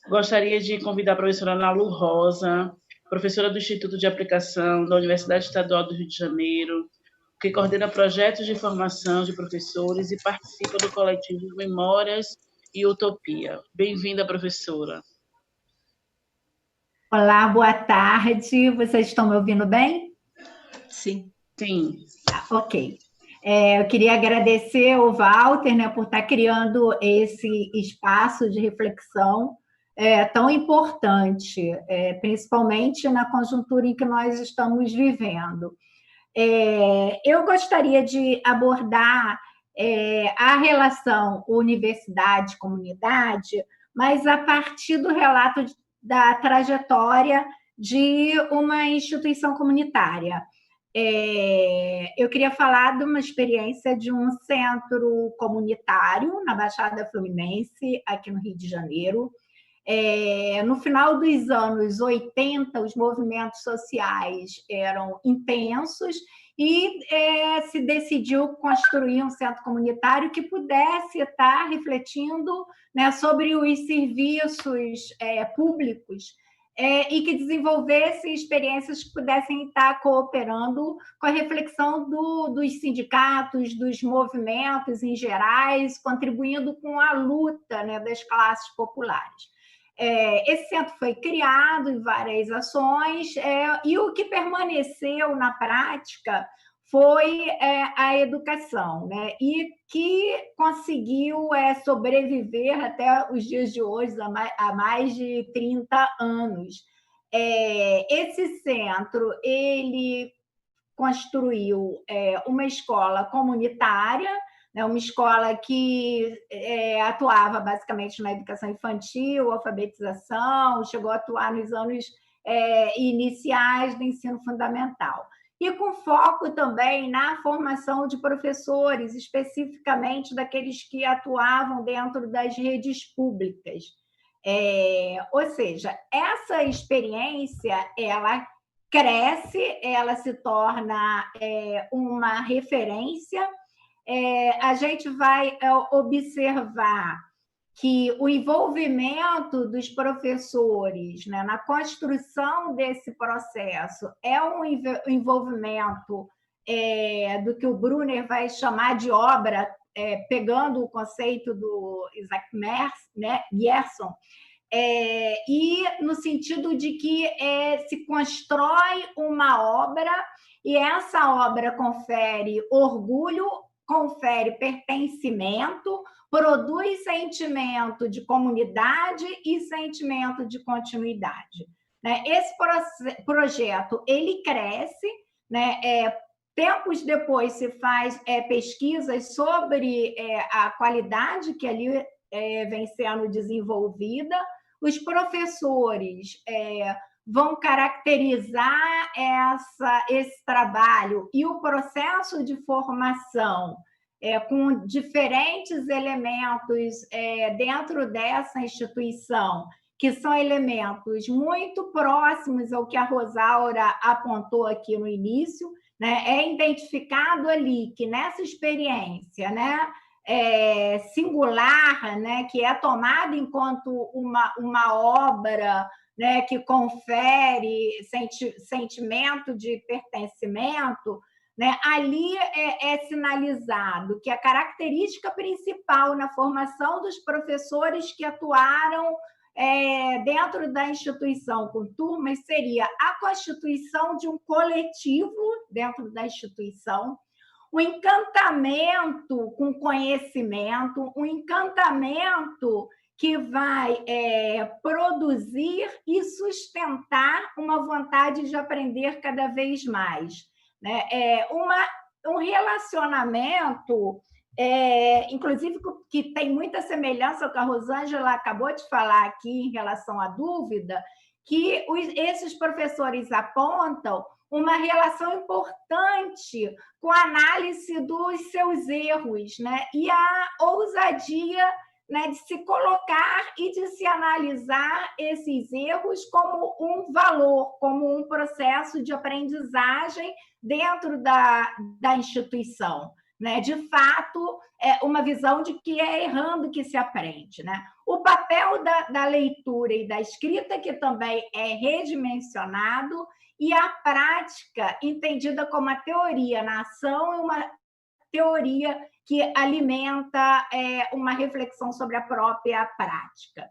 Gostaria de convidar a professora Ana Lu Rosa, professora do Instituto de Aplicação da Universidade Estadual do Rio de Janeiro, que coordena projetos de formação de professores e participa do coletivo Memórias e Utopia. Bem-vinda, professora. Olá, boa tarde. Vocês estão me ouvindo bem? Sim. Sim. Ok. Eu queria agradecer ao Walter, né, por estar criando esse espaço de reflexão tão importante, principalmente na conjuntura em que nós estamos vivendo. Eu gostaria de abordar a relação universidade-comunidade, mas a partir do relato da trajetória de uma instituição comunitária. Eu queria falar de uma experiência de um centro comunitário na Baixada Fluminense, aqui no Rio de Janeiro. No final dos anos 80, os movimentos sociais eram intensos e se decidiu construir um centro comunitário que pudesse estar refletindo, né, sobre os serviços públicos e que desenvolvesse experiências que pudessem estar cooperando com a reflexão dos sindicatos, dos movimentos em gerais, contribuindo com a luta, né, das classes populares. Esse centro foi criado em várias ações e o que permaneceu na prática foi a educação, né? E que conseguiu sobreviver até os dias de hoje, há mais de 30 anos. Esse centro, ele construiu uma escola comunitária, né, uma escola que atuava basicamente na educação infantil, alfabetização, chegou a atuar nos anos iniciais do ensino fundamental. E com foco também na formação de professores, especificamente daqueles que atuavam dentro das redes públicas. Ou seja, essa experiência, ela cresce, ela se torna uma referência. A gente vai observar que o envolvimento dos professores, né, na construção desse processo é um envolvimento do que o Brunner vai chamar de obra, pegando o conceito do Isaac Gerson, e no sentido de que se constrói uma obra e essa obra confere orgulho, confere pertencimento, produz sentimento de comunidade e sentimento de continuidade. Esse projeto, ele cresce, né? Tempos depois se faz pesquisas sobre a qualidade que ali vem sendo desenvolvida. Os professores vão caracterizar esse trabalho e o processo de formação com diferentes elementos dentro dessa instituição, que são elementos muito próximos ao que a Rosaura apontou aqui no início, né? É identificado ali que nessa experiência, né, singular, né, que é tomada enquanto uma obra, né, que confere sentimento de pertencimento, né, ali é sinalizado que a característica principal na formação dos professores que atuaram dentro da instituição com turmas seria a constituição de um coletivo dentro da instituição, um encantamento com conhecimento, um encantamento que vai produzir e sustentar uma vontade de aprender cada vez mais. Né? Um relacionamento, inclusive, que tem muita semelhança com o que a Rosângela acabou de falar aqui em relação à dúvida, que esses professores apontam uma relação importante com a análise dos seus erros, né? E a ousadia, né, de se colocar e de se analisar esses erros como um valor, como um processo de aprendizagem dentro da instituição. né? De fato, é uma visão de que é errando que se aprende, né? O papel da leitura e da escrita, que também é redimensionado, e a prática, entendida como a teoria na ação, é uma teoria que alimenta uma reflexão sobre a própria prática.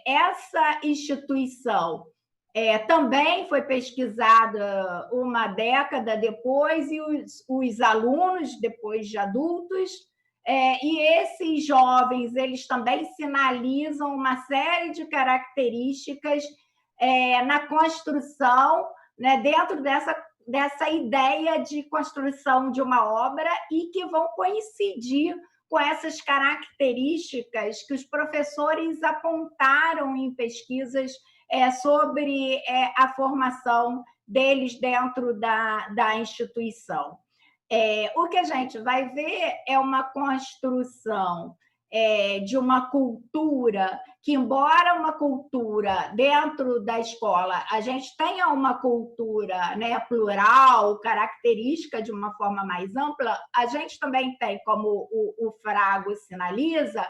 Essa instituição também foi pesquisada uma década depois, e os alunos, depois de adultos, e esses jovens, eles também sinalizam uma série de características na construção, né, dentro dessa ideia de construção de uma obra, e que vão coincidir com essas características que os professores apontaram em pesquisas sobre a formação deles dentro da instituição. O que a gente vai ver é uma construção de uma cultura que, embora uma cultura dentro da escola, a gente tenha uma cultura, né, plural, característica de uma forma mais ampla, a gente também tem, como o Frago sinaliza,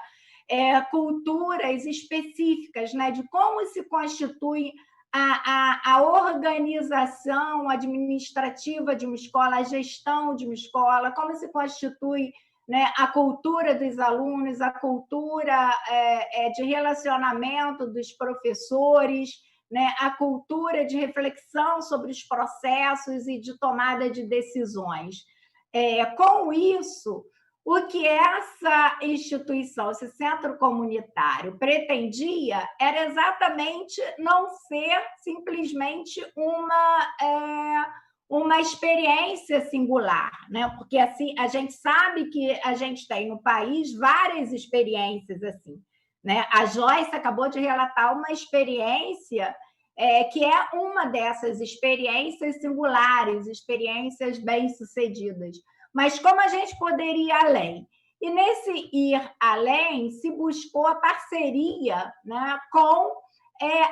culturas específicas, né, de como se constitui a organização administrativa de uma escola, a gestão de uma escola, como se constitui, né, a cultura dos alunos, a cultura de relacionamento dos professores, né, a cultura de reflexão sobre os processos e de tomada de decisões. Com isso, o que essa instituição, esse centro comunitário, pretendia era exatamente não ser simplesmente uma experiência singular, né? Porque assim a gente sabe que a gente tem no país várias experiências assim, né? A Joyce acabou de relatar uma experiência que é uma dessas experiências singulares, experiências bem-sucedidas. Mas como a gente poderia ir além? E nesse ir além, se buscou a parceria, né, com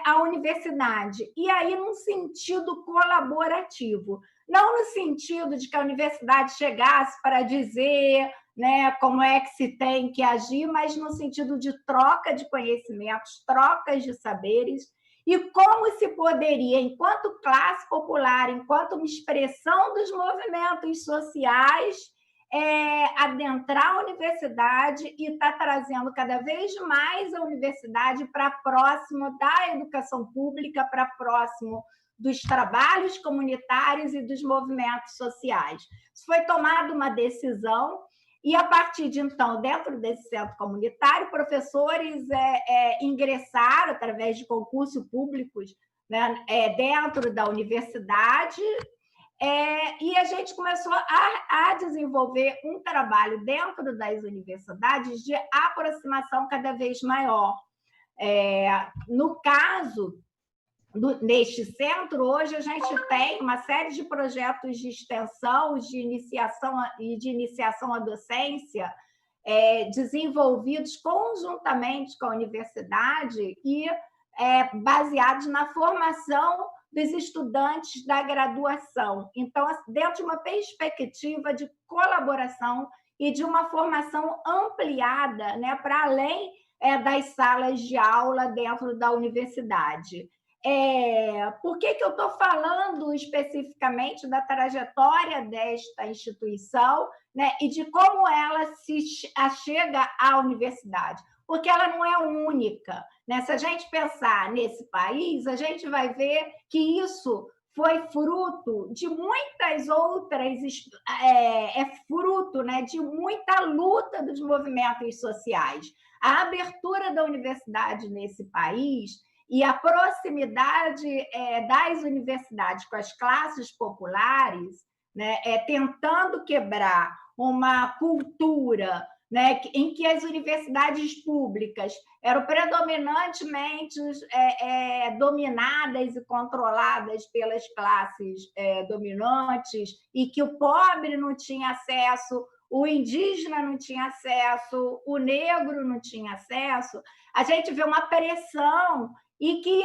a universidade, e aí num sentido colaborativo, não no sentido de que a universidade chegasse para dizer, né, como é que se tem que agir, mas no sentido de troca de conhecimentos, trocas de saberes, e como se poderia, enquanto classe popular, enquanto uma expressão dos movimentos sociais, adentrar a universidade e estar trazendo cada vez mais a universidade para próximo da educação pública, para próximo dos trabalhos comunitários e dos movimentos sociais. Foi tomada uma decisão, e a partir de então, dentro desse centro comunitário, professores ingressaram através de concursos públicos, né, dentro da universidade, e a gente começou a desenvolver um trabalho dentro das universidades de aproximação cada vez maior. No caso neste centro, hoje a gente tem uma série de projetos de extensão, de iniciação à docência, desenvolvidos conjuntamente com a universidade e baseados na formação dos estudantes da graduação. Então, dentro de uma perspectiva de colaboração e de uma formação ampliada, né, para além das salas de aula dentro da universidade. Por que eu estou falando especificamente da trajetória desta instituição, né, e de como ela se achega à universidade? Porque ela não é única, né? Se a gente pensar nesse país, a gente vai ver que isso foi fruto de muitas outras, fruto, né, de muita luta dos movimentos sociais. A abertura da universidade nesse país e a proximidade das universidades com as classes populares, né, tentando quebrar uma cultura, né, em que as universidades públicas eram predominantemente dominadas e controladas pelas classes dominantes, e que o pobre não tinha acesso, o indígena não tinha acesso, o negro não tinha acesso. A gente vê uma pressão e que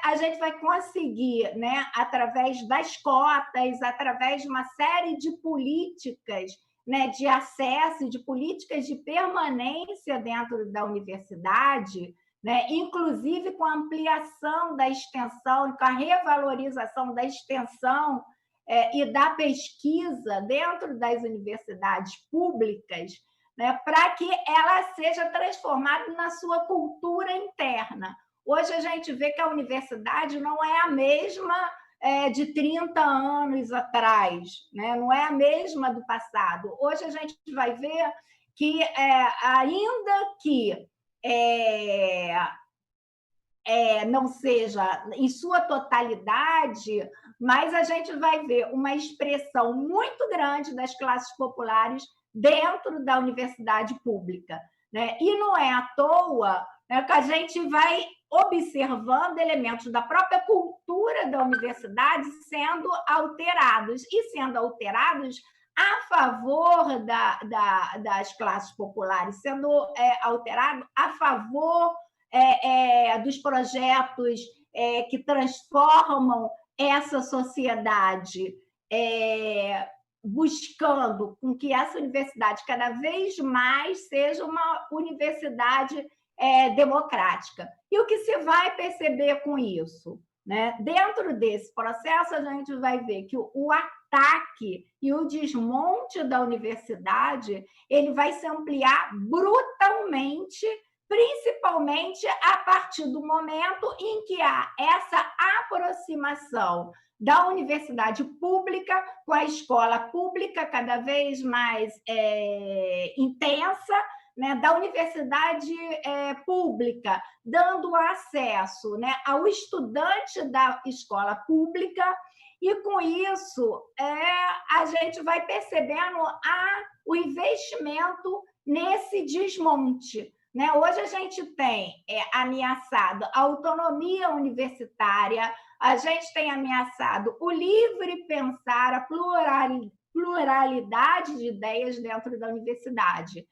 a gente vai conseguir, né, através das cotas, através de uma série de políticas né, de acesso e de políticas de permanência dentro da universidade, né, inclusive com a ampliação da extensão e com a revalorização da extensão e da pesquisa dentro das universidades públicas, né, para que ela seja transformada na sua cultura interna. Hoje a gente vê que a universidade não é a mesma de 30 anos atrás, né? Não é a mesma do passado. Hoje a gente vai ver que, ainda que não seja em sua totalidade, mas a gente vai ver uma expressão muito grande das classes populares dentro da universidade pública, né? E não é à toa, né, que a gente vai observando elementos da própria cultura da universidade sendo alterados, e sendo alterados a favor das classes populares, sendo alterado a favor dos projetos que transformam essa sociedade, buscando com que essa universidade cada vez mais seja uma universidade democrática. E o que se vai perceber com isso? Né? Dentro desse processo, a gente vai ver que o ataque e o desmonte da universidade ele vai se ampliar brutalmente, principalmente a partir do momento em que há essa aproximação da universidade pública com a escola pública cada vez mais intensa, né, da universidade pública, dando acesso, né, ao estudante da escola pública, e com isso a gente vai percebendo o investimento nesse desmonte. Né? Hoje a gente tem ameaçado a autonomia universitária, a gente tem ameaçado o livre pensar, a pluralidade de ideias dentro da universidade.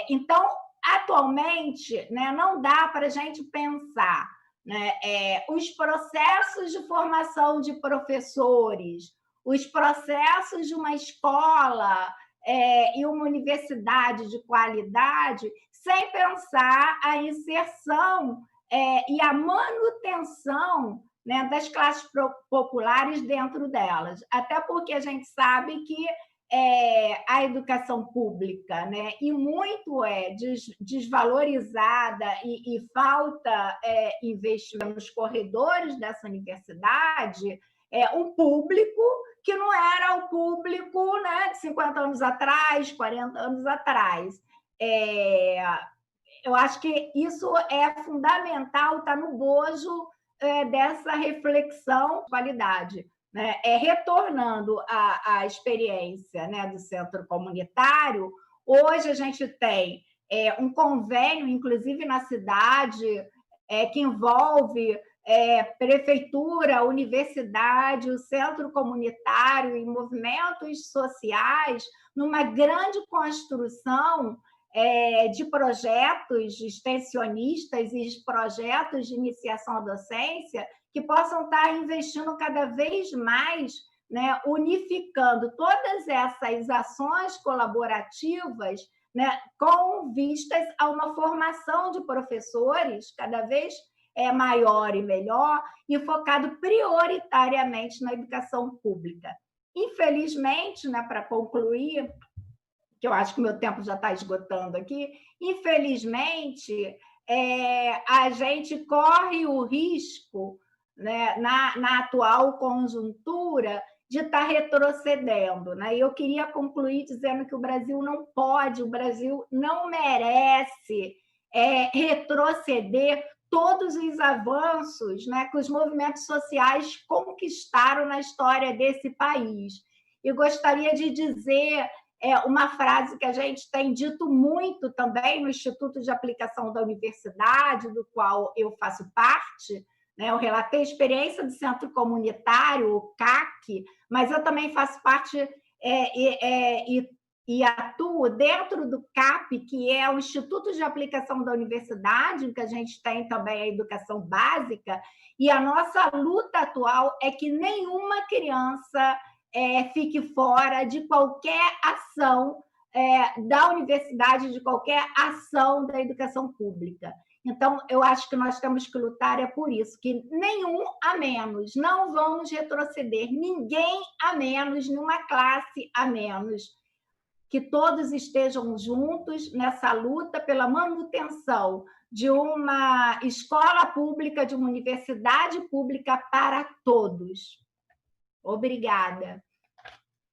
Então, atualmente, né, não dá para a gente pensar, né, os processos de formação de professores, os processos de uma escola e uma universidade de qualidade, sem pensar a inserção e a manutenção, né, das classes populares dentro delas. Até porque a gente sabe que a educação pública, né, e muito desvalorizada e falta investimento nos corredores dessa universidade, um público que não era o público, né, de 50 anos atrás, 40 anos atrás. Eu acho que isso é fundamental, está no bojo dessa reflexão de qualidade. Né, retornando à experiência, né, do centro comunitário, hoje a gente tem um convênio, inclusive na cidade, que envolve prefeitura, universidade, o centro comunitário e movimentos sociais, numa grande construção de projetos extensionistas e projetos de iniciação à docência que possam estar investindo cada vez mais, né, unificando todas essas ações colaborativas, né, com vistas a uma formação de professores cada vez maior e melhor, e focado prioritariamente na educação pública. Infelizmente, né, para concluir, que eu acho que o meu tempo já está esgotando aqui, infelizmente, a gente corre o risco, né, na atual conjuntura, de estar retrocedendo. Né? E eu queria concluir dizendo que o Brasil não pode, o Brasil não merece retroceder todos os avanços, né, que os movimentos sociais conquistaram na história desse país. E gostaria de dizer uma frase que a gente tem dito muito também no Instituto de Aplicação da Universidade, do qual eu faço parte, né? Eu relatei a experiência do Centro Comunitário, o CAC, mas eu também faço parte e atuo dentro do CAP, que é o Instituto de Aplicação da Universidade, em que a gente tem também a educação básica, e a nossa luta atual é que nenhuma criança fique fora de qualquer ação da universidade, de qualquer ação da educação pública. Então, eu acho que nós temos que lutar por isso, que nenhum a menos, não vamos retroceder, ninguém a menos, numa classe a menos, que todos estejam juntos nessa luta pela manutenção de uma escola pública, de uma universidade pública para todos. Obrigada.